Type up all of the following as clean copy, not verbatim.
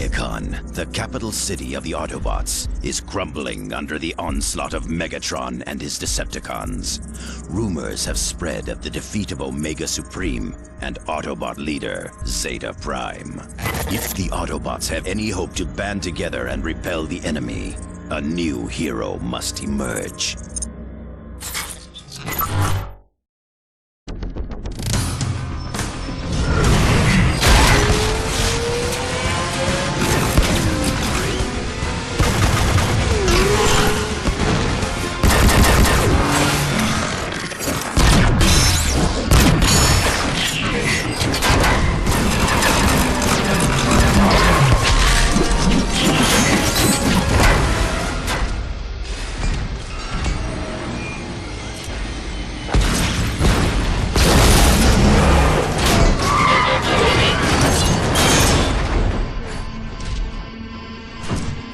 Iacon, the capital city of the Autobots, is crumbling under the onslaught of Megatron and his Decepticons. Rumors have spread of the defeat of Omega Supreme and Autobot leader Zeta Prime. If the Autobots have any hope to band together and repel the enemy, a new hero must emerge.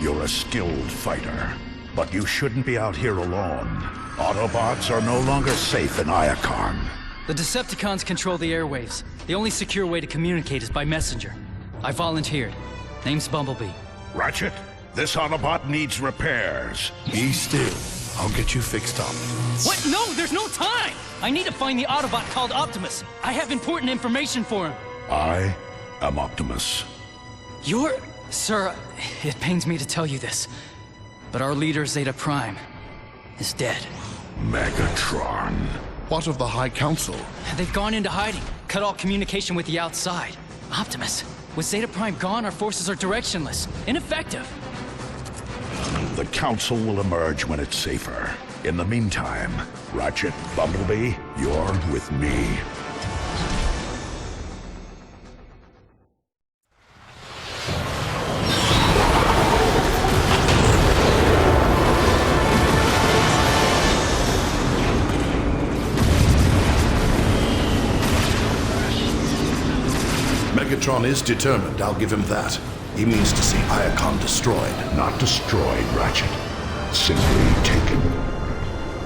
You're a skilled fighter, but you shouldn't be out here alone. Autobots are no longer safe in Iacon. The Decepticons control the airwaves. The only secure way to communicate is by messenger. I volunteered. Name's Bumblebee. Ratchet, this Autobot needs repairs. Be still. I'll get you fixed up. What? No, there's no time! I need to find the Autobot called Optimus. I have important information for him. I am Optimus. You're... Sir, it pains me to tell you this, but our leader, Zeta Prime, is dead. Megatron. What of the High Council? They've gone into hiding, cut all communication with the outside. Optimus, with Zeta Prime gone, our forces are directionless, ineffective. The Council will emerge when it's safer. In the meantime, Ratchet, Bumblebee, you're with me. Megatron is determined, I'll give him that. He means to see Iacon destroyed. Not destroyed, Ratchet. Simply taken.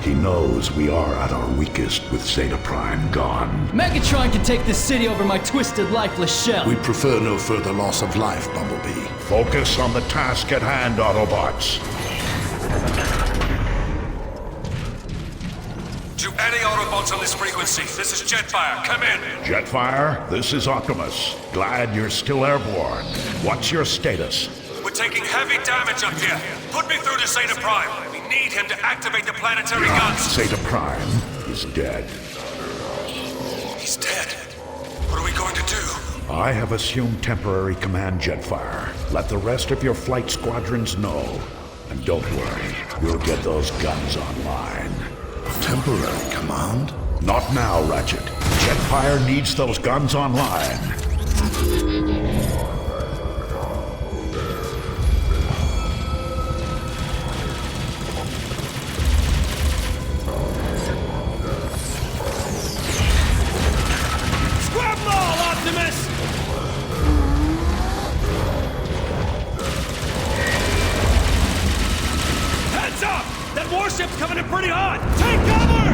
He knows we are at our weakest with Zeta Prime gone. Megatron can take this city over my twisted, lifeless shell. We prefer no further loss of life, Bumblebee. Focus on the task at hand, Autobots. To any Autobots on this frequency, this is Jetfire. Come in. Jetfire, this is Optimus. Glad you're still airborne. What's your status? We're taking heavy damage up here. Put me through to Zeta Prime. We need him to activate the planetary guns. Zeta Prime is dead. He's dead. What are we going to do? I have assumed temporary command, Jetfire. Let the rest of your flight squadrons know. And don't worry, we'll get those guns online. Temporary command? Not now, Ratchet. Jetfire needs those guns online. Grab them all, Optimus! Heads up! That warship's coming in pretty hot! Take cover!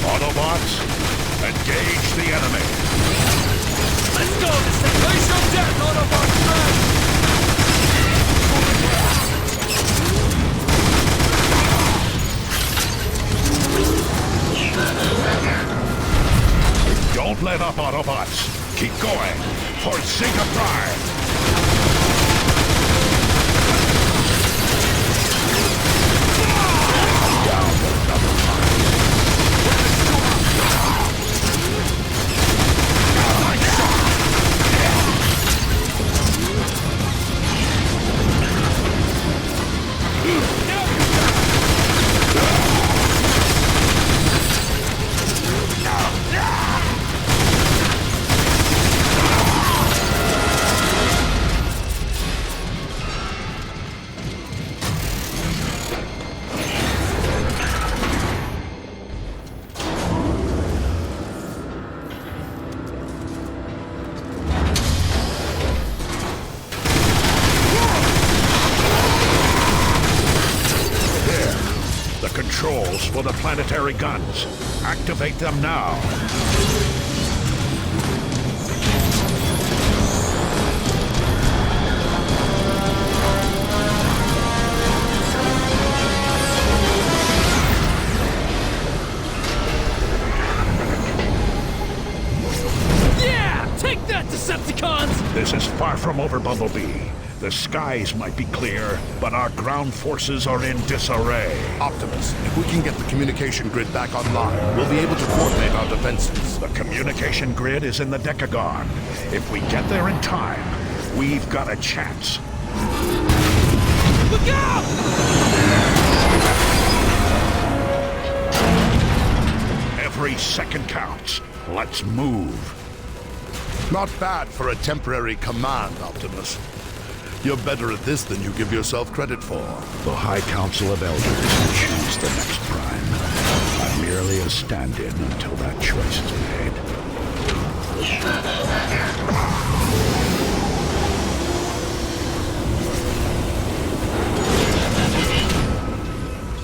Autobots, engage the enemy. Let's go! Face your death, Autobot Don't let up, Autobots. Keep going for Zeta Prime. for the planetary guns. Activate them now. Yeah! Take that, Decepticons! This is far from over, Bumblebee. The skies might be clear, but our ground forces are in disarray. Optimus, if we can get the communication grid back online, we'll be able to coordinate our defenses. The communication grid is in the Decagon. If we get there in time, we've got a chance. Look out! Every second counts. Let's move. Not bad for a temporary command, Optimus. You're better at this than you give yourself credit for. The High Council of Elders will choose the next prime. I'm merely a stand-in until that choice is made.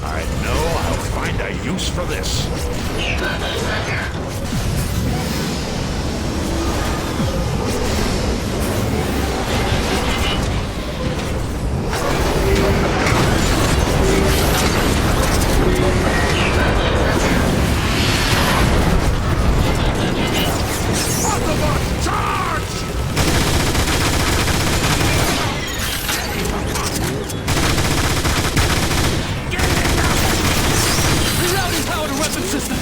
I know I'll find a use for this. Autobot, charge! Rerouting power to weapon system!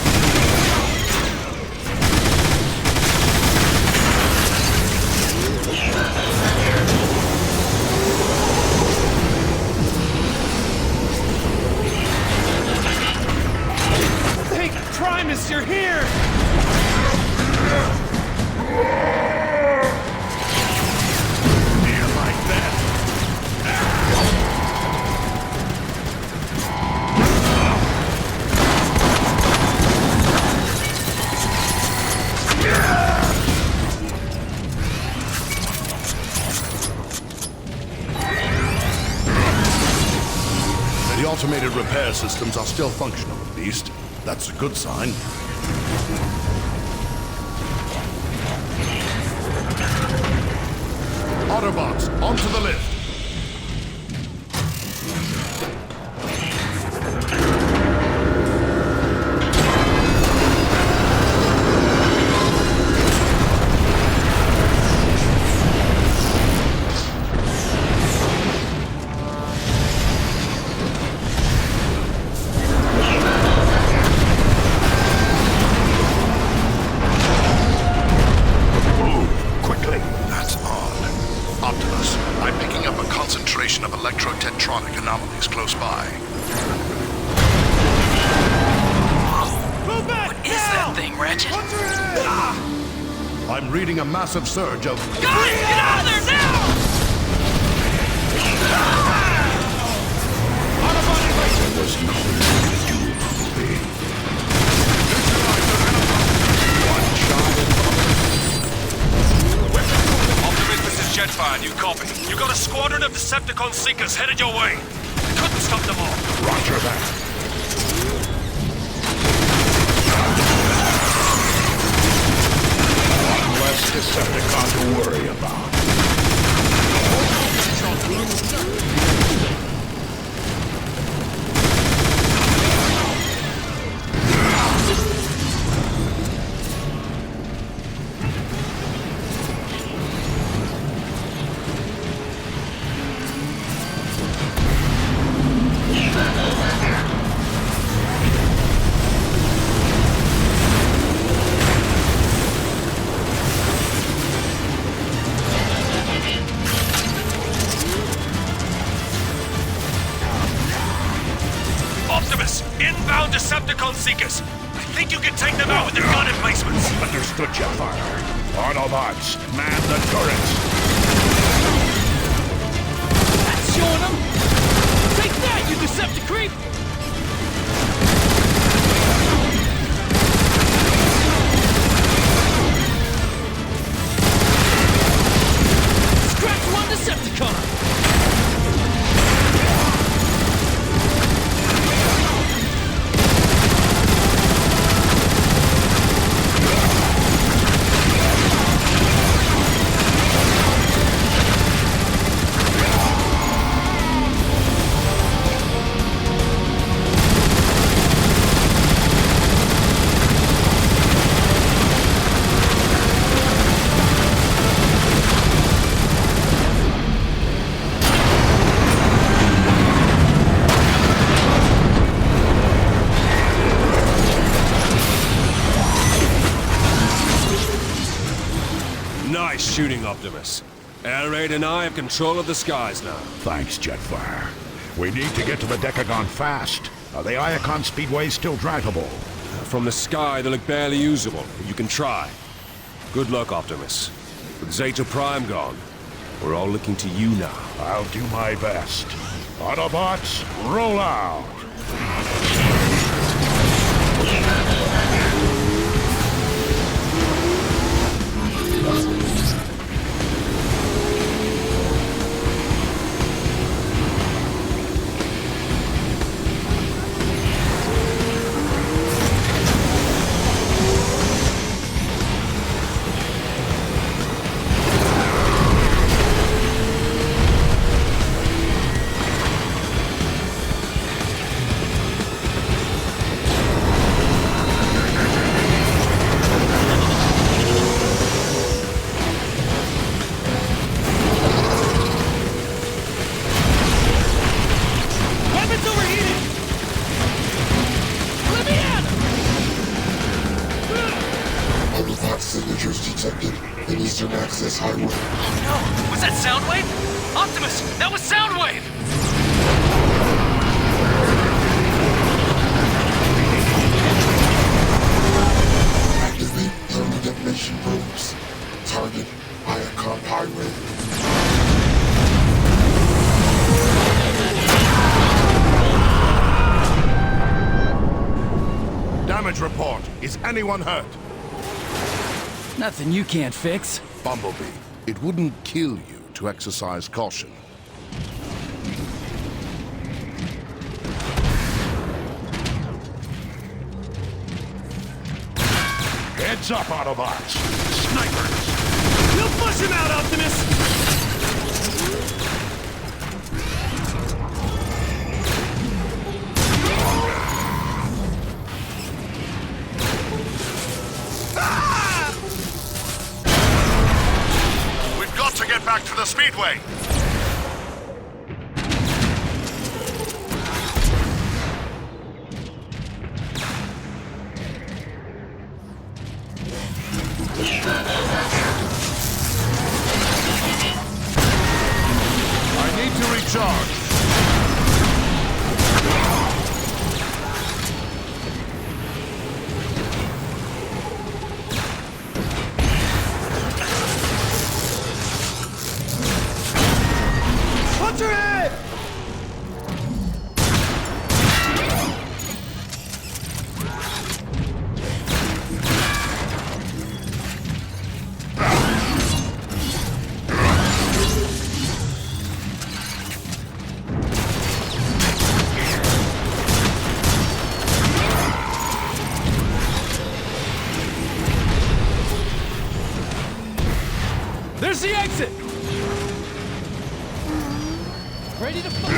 Hey, Primus, you're here! Do you like that? The automated repair systems are still functional, Beast. That's a good sign. Autobots, onto the lift! Optimus, I'm picking up a concentration of electro-tetronic anomalies close by. Move back! What is that thing, Ratchet? I'm reading a massive surge of... Guys, get out of there now! There was nothing you could do, Bumblebee. One shot Optimus, this is Jetfire, you copy. You got a squadron of Decepticon Seekers headed your way. You couldn't stop them all. Roger that. One less Decepticon to worry about. Optimus, inbound Decepticon Seekers. I think you can take them out with the gun emplacements. Understood, Jetfire. Autobots, man the turrets. That's showing them! Take that, you Decepticreep! Scratch one Decepticon! Nice shooting, Optimus. Air Raid and I have control of the skies now. Thanks, Jetfire. We need to get to the Decagon fast. Are the Iacon speedways still drivable? From the sky, they look barely usable, but you can try. Good luck, Optimus. With Zeta Prime gone, we're all looking to you now. I'll do my best. Autobots, roll out! Oh no! Was that Soundwave? Optimus! That was Soundwave! Activate thermal detonation probes. Target Iacon Highway. Damage report. Is anyone hurt? Nothing you can't fix. Bumblebee, it wouldn't kill you to exercise caution. Heads up, Autobots! Snipers! You'll flush him out, Optimus! To get back to the speedway. I need to recharge. There's the exit! Ready to fire!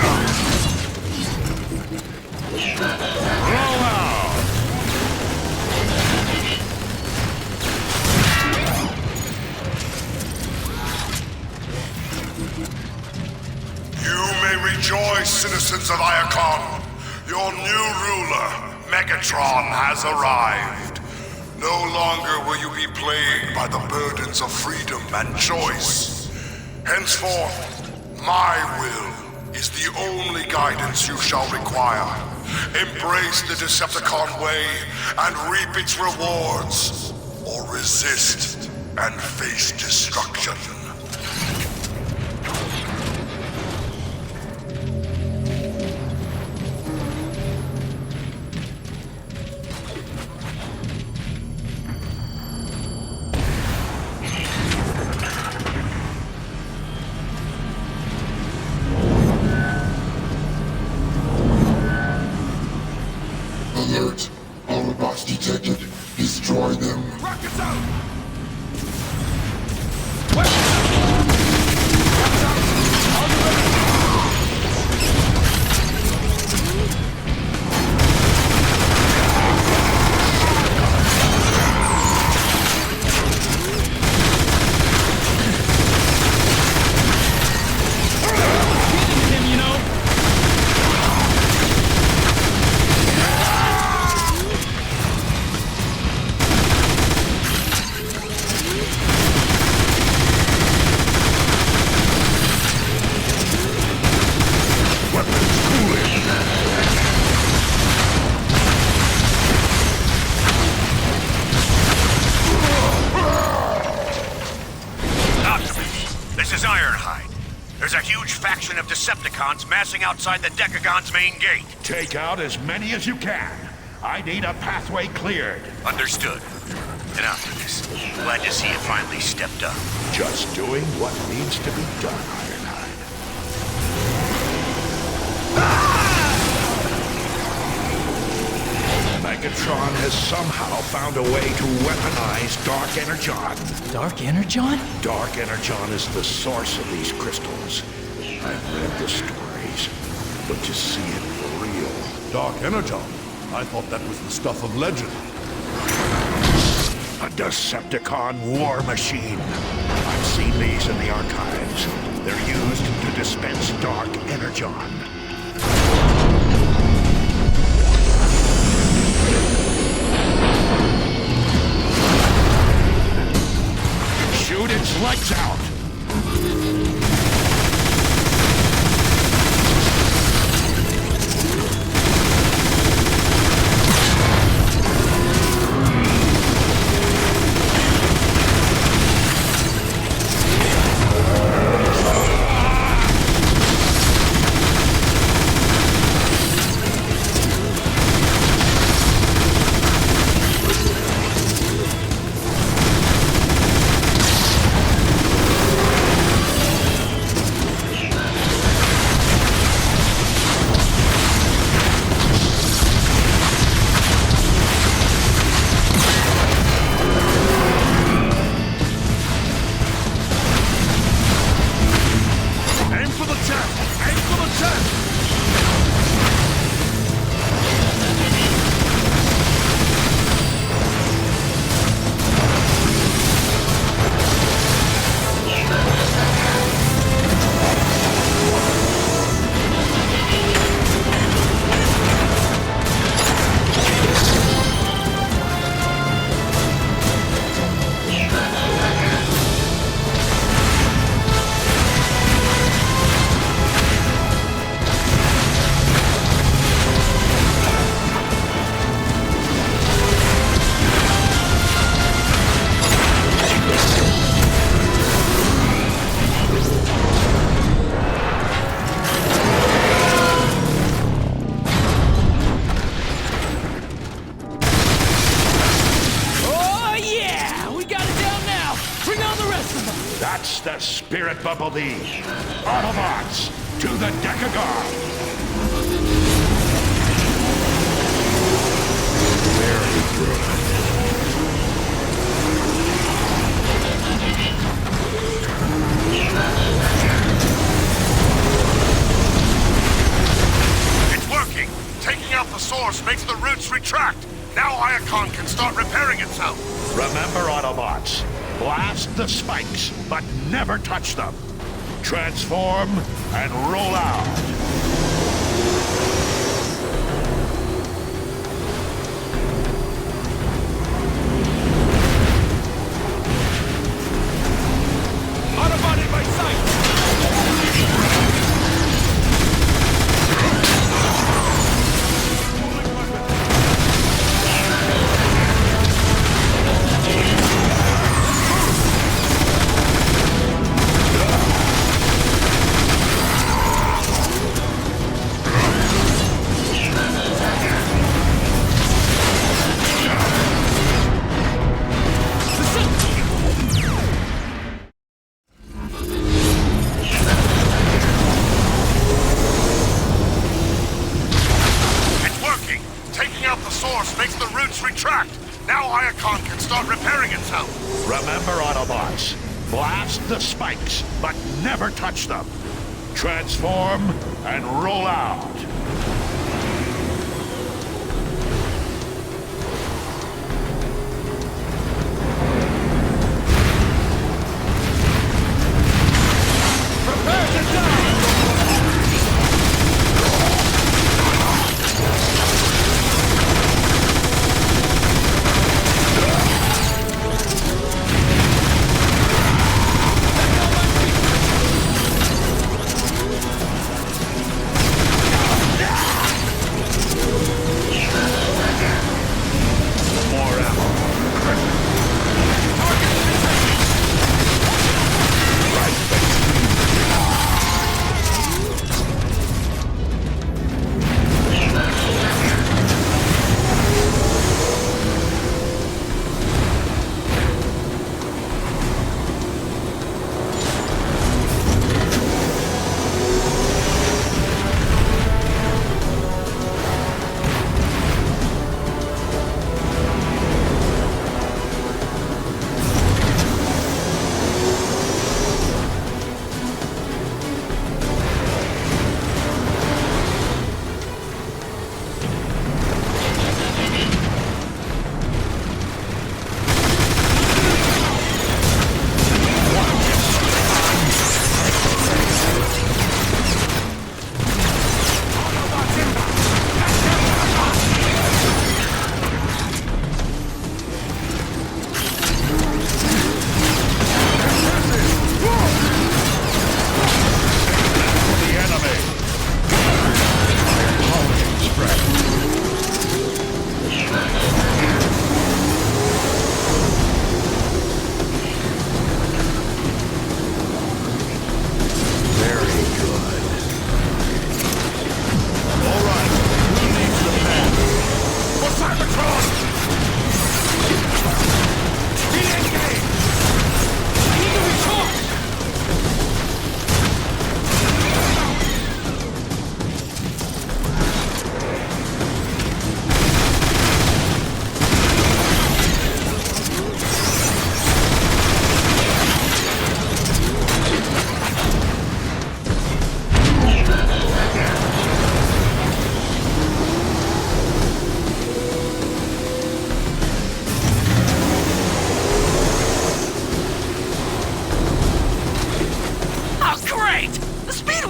Roll out! You may rejoice, citizens of Iacon. Your new ruler, Megatron, has arrived. No longer will you be plagued by the burdens of freedom and choice. Henceforth, my will is the only guidance you shall require. Embrace the Decepticon way and reap its rewards, or resist and face destruction. Alert! Autobots detected. Destroy them. Rockets out! Where? There's a huge faction of Decepticons massing outside the Decagon's main gate. Take out as many as you can. I need a pathway cleared. Understood. And Optimus, glad to see you finally stepped up. Just doing what needs to be done, Ironhide. Megatron has somehow found a way to weaponize Dark Energon. Dark Energon? Dark Energon is the source of these crystals. I've read the stories, but to see it for real... Dark Energon? I thought that was the stuff of legend. A Decepticon war machine. I've seen these in the archives. They're used to dispense Dark Energon. Shoot its lights out! That's the spirit, Bumblebee. Autobots, to the Decagon! Very good. It's working! Taking out the source makes the roots retract. Now Iacon can start repairing itself. Remember, Autobots, blast the spikes, but never touch them. Transform and roll out. Autobot in my sight! Remember, Autobots, blast the spikes, but never touch them. Transform and roll out. Prepare to die!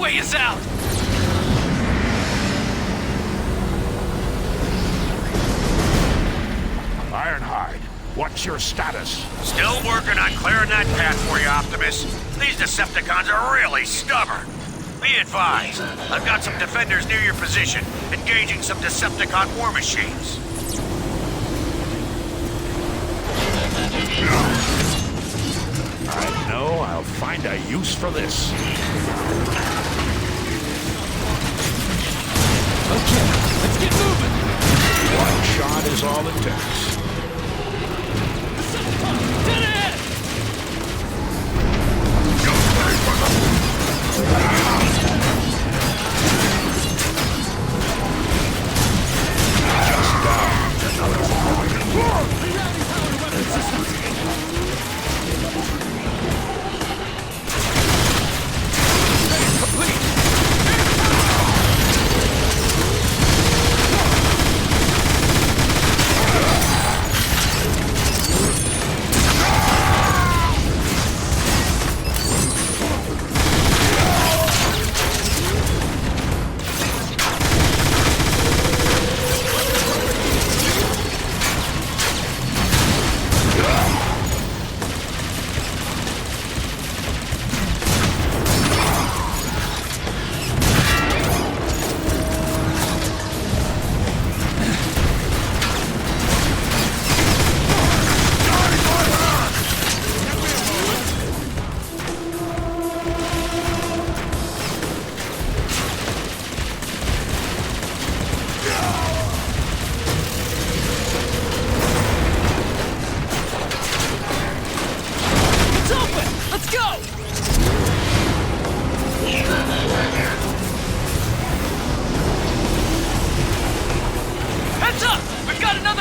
way is out! Ironhide, what's your status? Still working on clearing that path for you, Optimus. These Decepticons are really stubborn. Be advised, I've got some defenders near your position, engaging some Decepticon war machines. I know I'll find a use for this. Okay, let's get moving! One shot is all it takes. Dead ahead! Just down. Rerouting power to weapon systems!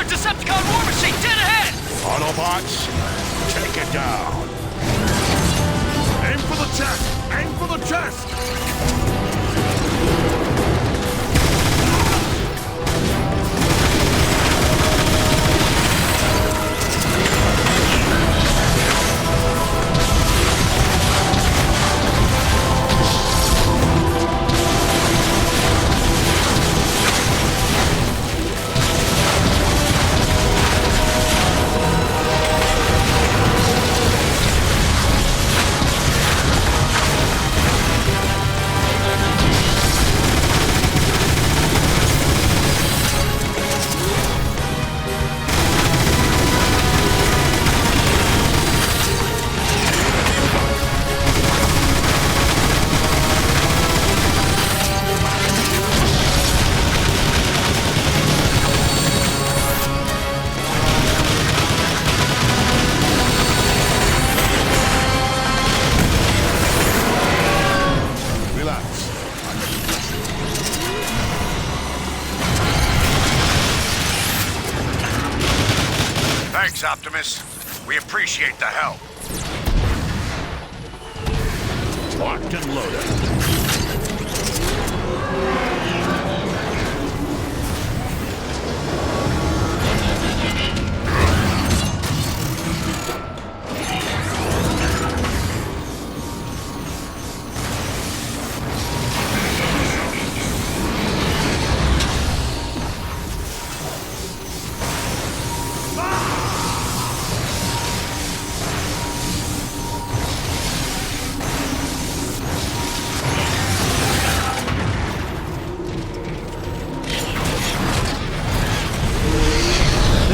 Decepticon war machine dead ahead! Autobots, take it down. Aim for the chest! Aim for the chest! Thanks, Optimus. We appreciate the help. Locked and loaded.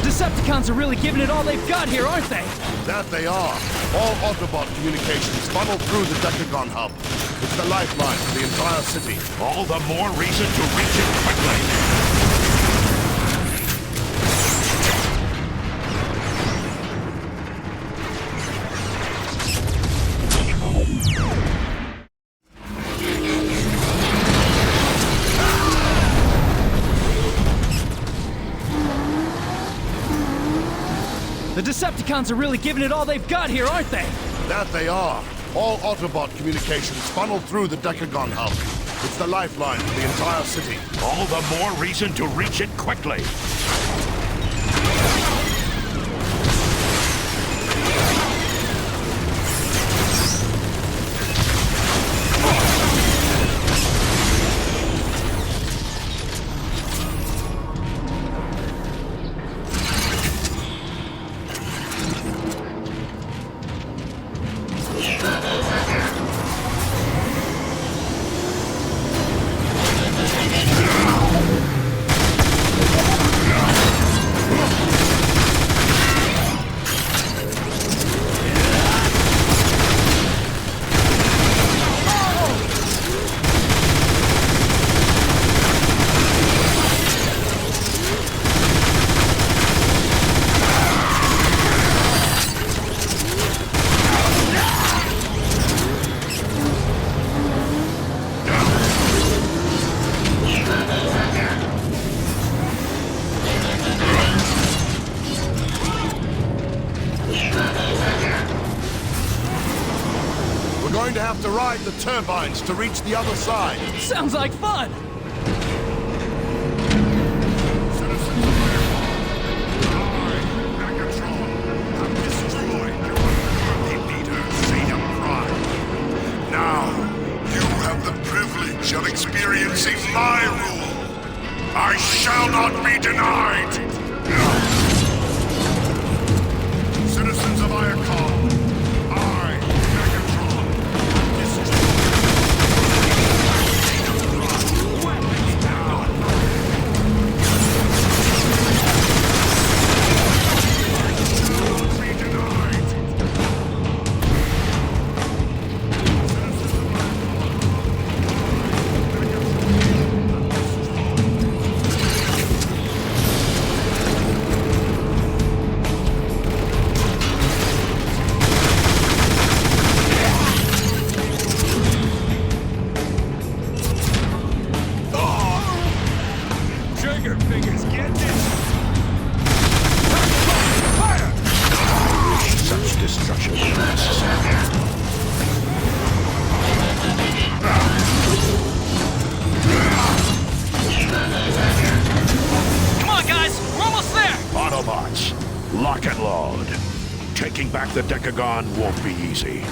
Decepticons are really giving it all they've got here, aren't they? That they are. All Autobot communications funnel through the Decagon hub. It's the lifeline for the entire city. All the more reason to reach it quickly. The Decepticons are really giving it all they've got here, aren't they? That they are. All Autobot communications funnel through the Decagon hub. It's the lifeline for the entire city. All the more reason to reach it quickly. going to have to ride the turbines to reach the other side. Sounds like fun! Citizens of Iacon, I, Megatron, have destroyed your unworthy leader, Zeta Prime. Now, you have the privilege of experiencing my rule. I shall not be denied! Citizens of Iacon, I, Megatron, have destroyed Zeta Prime. Weapons down! Be denied! Citizens of Trigger fingers, get this! Such destruction is necessary. Come on, guys! We're almost there! Autobots, lock and load. Taking back the Decagon won't be easy.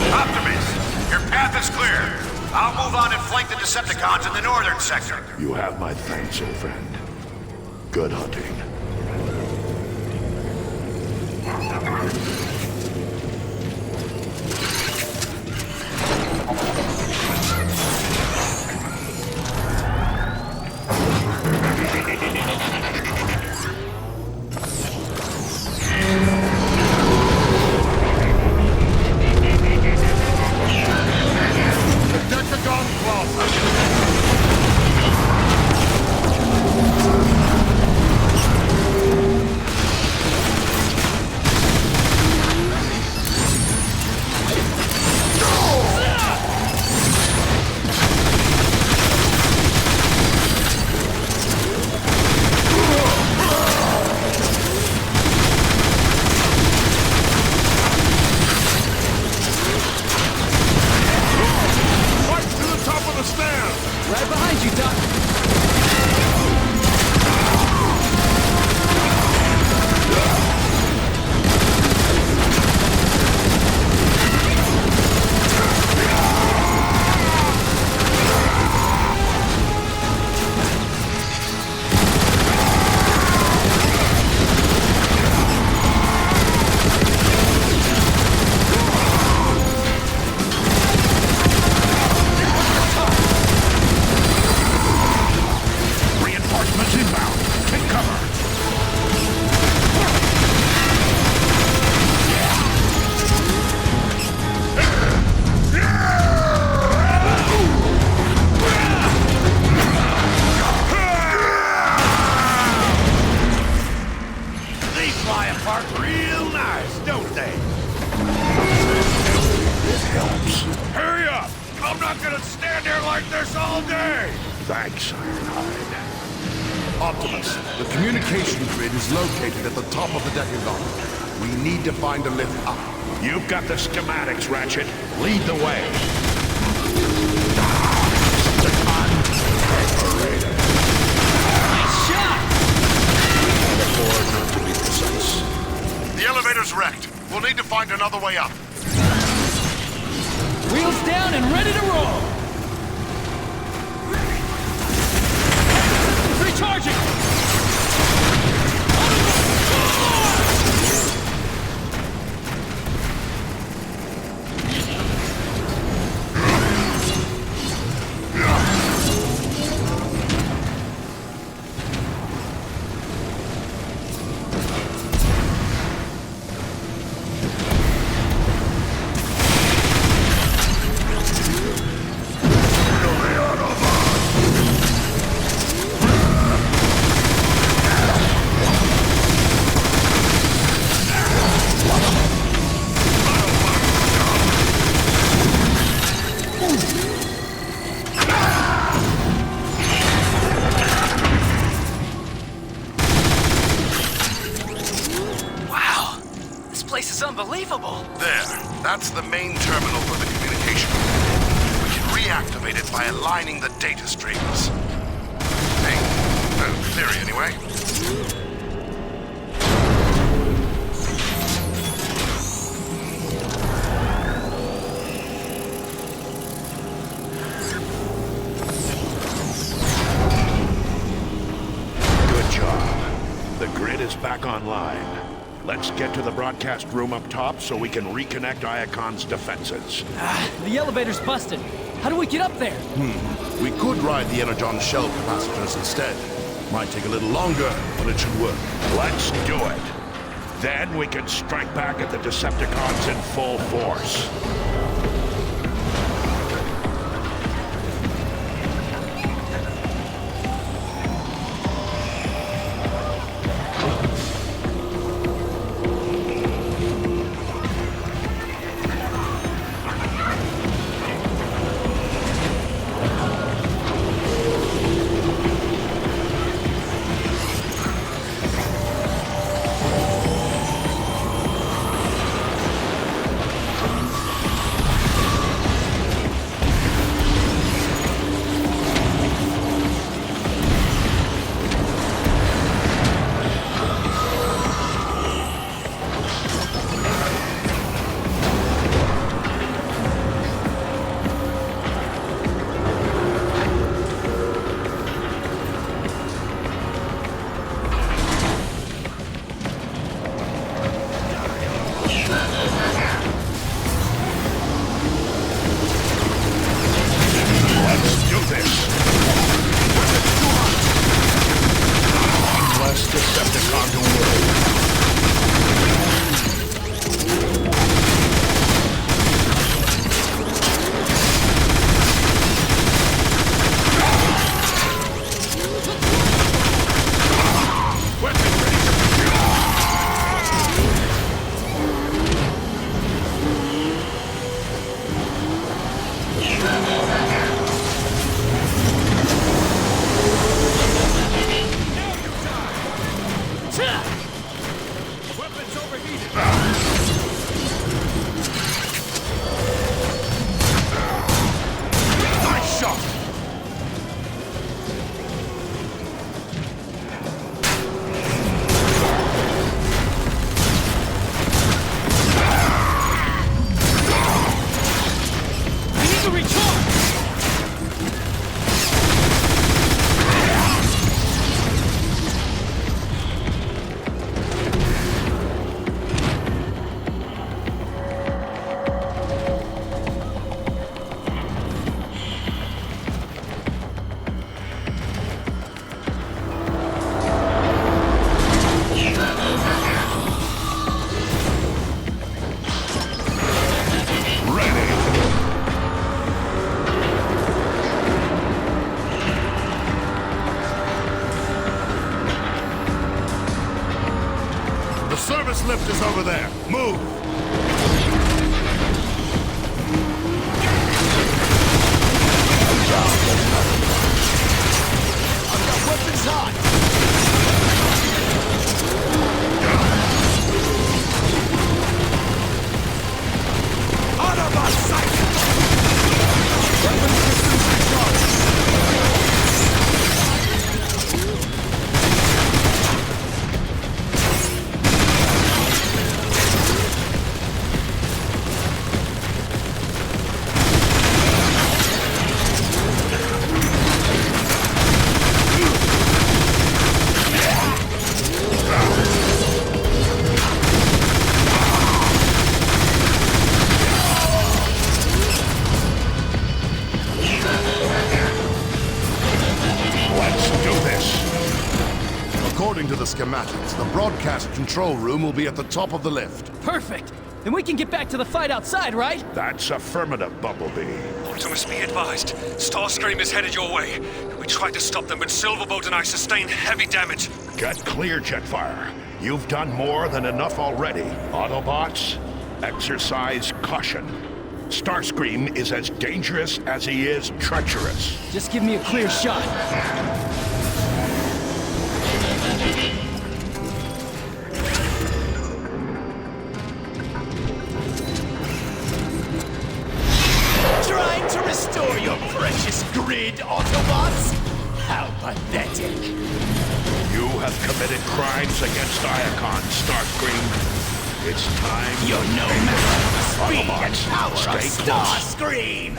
Optimus, your path is clear. I'll move on and flank the Decepticons in the northern sector. You have my thanks, old friend. Good hunting. The Decagon Plaza. Right to the top of the stairs! Right behind you, Doc. Reinforcements inbound. Take cover. They fly apart real nice, don't they? It helps. Hurry up! I'm not gonna stand there like this all day! Thanks, Ironhide. Optimus, the communication grid is located at the top of the Decagon. We need to find a lift up. You've got the schematics, Ratchet. Lead the way. Nice shot! To be precise. The elevator's wrecked. We'll need to find another way up. Wheels down and ready to roll! Recharging! is unbelievable. There. That's the main terminal for the communication. We can reactivate it by aligning the data streams. Hey, theory anyway. Good job. The grid is back online. Let's get to the broadcast room up top so we can reconnect Iacon's defenses. The elevator's busted. How do we get up there? We could ride the Energon shell capacitors instead. Might take a little longer, but it should work. Let's do it. Then we can strike back at the Decepticons in full force. Service lift is over there. Move! I've got weapons hot! Autobot sight! Weapon systems recharged! According to the schematics, the broadcast control room will be at the top of the lift. Perfect! Then we can get back to the fight outside, right? That's affirmative, Bumblebee. Optimus, be advised. Starscream is headed your way. We tried to stop them, but Silverbolt and I sustained heavy damage. Get clear, Jetfire. You've done more than enough already. Autobots, exercise caution. Starscream is as dangerous as he is treacherous. Just give me a clear shot. committed crimes against Iacon, Starscream. It's time. You're no match for the speed and Autobots, power of stay close. Starscream!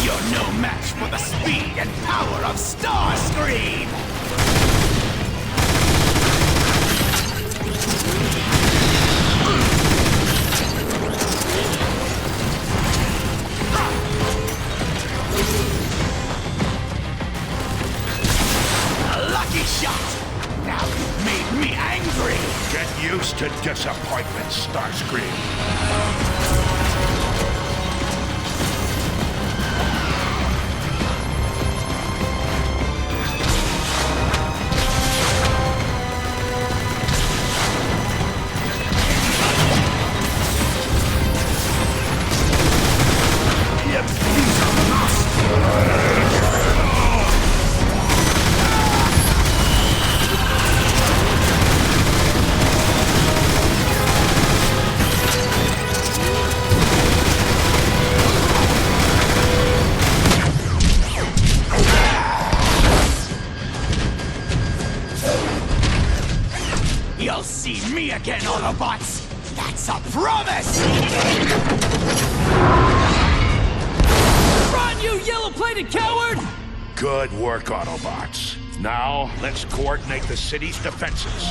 You're no match for the speed and power of Starscream! Shot! Now you've made me angry! Get used to disappointment, Starscream. You'll see me again, Autobots! That's a promise! Run, you yellow-plated coward! Good work, Autobots. Now, let's coordinate the city's defenses.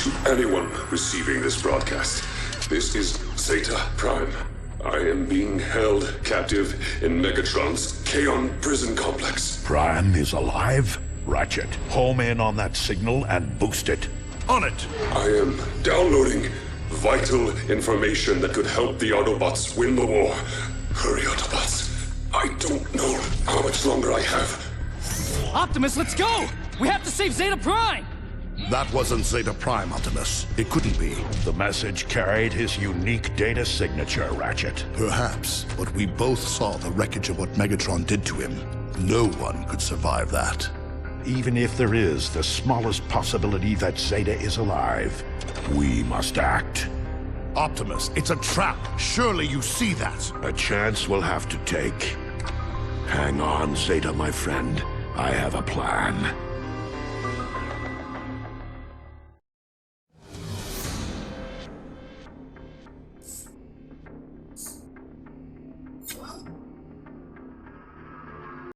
To anyone receiving this broadcast, this is Zeta Prime. I am being held captive in Megatron's Kaon prison complex. Prime is alive? Ratchet, home in on that signal and boost it. On it! I am downloading vital information that could help the Autobots win the war. Hurry, Autobots. I don't know how much longer I have. Optimus, let's go! We have to save Zeta Prime! That wasn't Zeta Prime, Optimus. It couldn't be. The message carried his unique data signature, Ratchet. Perhaps, but we both saw the wreckage of what Megatron did to him. No one could survive that. Even if there is the smallest possibility that Zeta is alive, we must act. Optimus, it's a trap. Surely you see that. A chance we'll have to take. Hang on, Zeta, my friend. I have a plan.